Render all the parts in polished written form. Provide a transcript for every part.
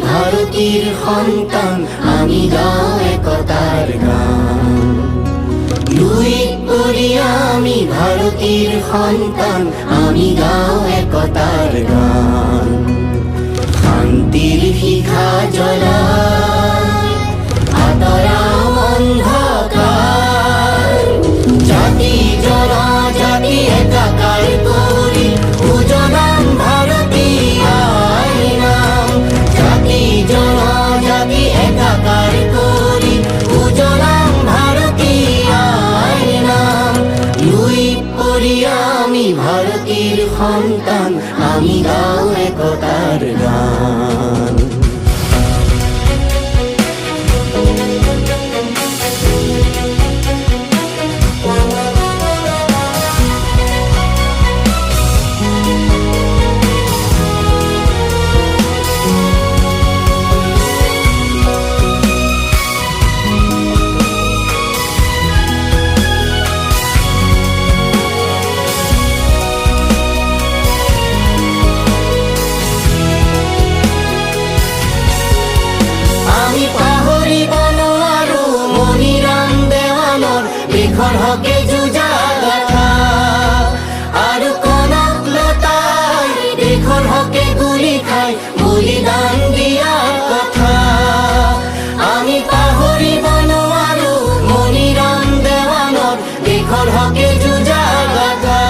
ভারতীর সন্তান, আমি গাও একতার গান। লুইত পড়ি আমি ভারতীর সন্তান, আমি গাও একতার গান। শান্তির শিখা জ্বলাই আঁতৰাও অন্ধকাৰ, জাতি জনজাতি একাকাৰ কৰি উজলাম ভাৰতীয় নাম। জাতি জনজাতি একাকাৰ কৰি উজলাম ভাৰতীয় নাম। লুইত পড়ি আমি ভারতীর সন্তান, আমি গাও একতার গান। দেশৰ হকে যুঁজা গাথা আৰু কনক লতাই দেশৰ হকে গুলি খাই বলিদান দিয়া কথা। আমি পাহৰিব নোৱাৰো মণিৰাম দেৱানৰ দেশৰ হকে যুঁজা গাথা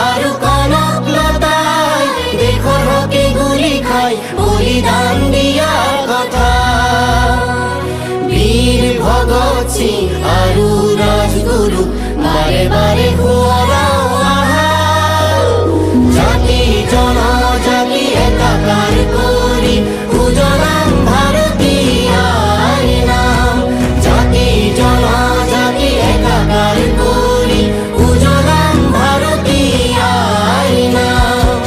আৰু কনক লতাই দেশৰ হকে গুলি খাই বলিদান দিয়া কথা। বীর ভগৎ সিং আৰু রাজগুরু বারে বারে সোঁৱৰাও আহা, জাতি জনজাতি একাকাৰ কৰি উজলাম ভাৰতীয় নাম। জাতি জনজাতি একাকাৰ কৰি উজলাম ভাৰতীয় নাম।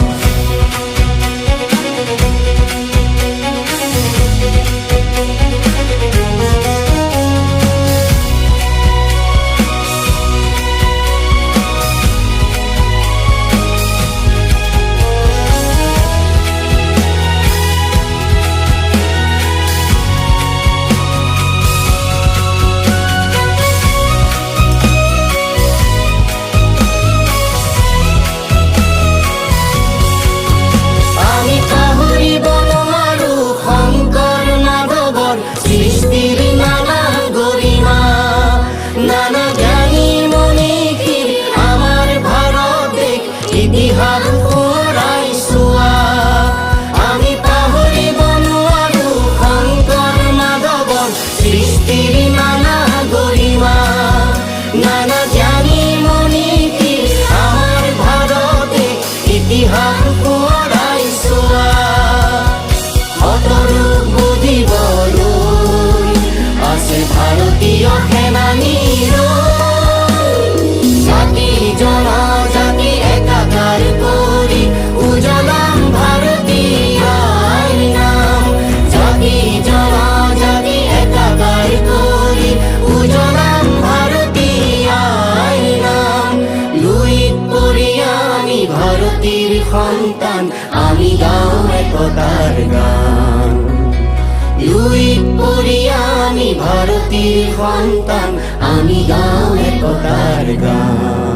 নানা জ্ঞানী মনীষীৰ আমাৰ ভাৰত দেশ ইতিহাস সোঁৱৰাই চোৱা। আমি পাহৰিব নোৱাৰো শংকৰ মাধৱৰ সৃষ্টিৰ নানা গৰিমা। নানা জ্ঞানী মনীষীৰ আমাৰ ভাৰত দেশ ইতিহাস সোঁৱৰাই চোৱা। শতৰূপ বুজিবলৈ আছে ভাৰতীয় সেনানীৰ। জাতি জনজাতি একাকাৰ কৰি উজলাম ভাৰতীয় নাম। জাতি জনজাতি একাকাৰ কৰি উজলাম ভাৰতীয় নাম। লুইত পড়ি আমি ভাৰতীৰ সন্তান, আমি গাও একতাৰ গান। লুইত পড়ি আমি ভারতীর সন্তান, আমি গাও একতার গান।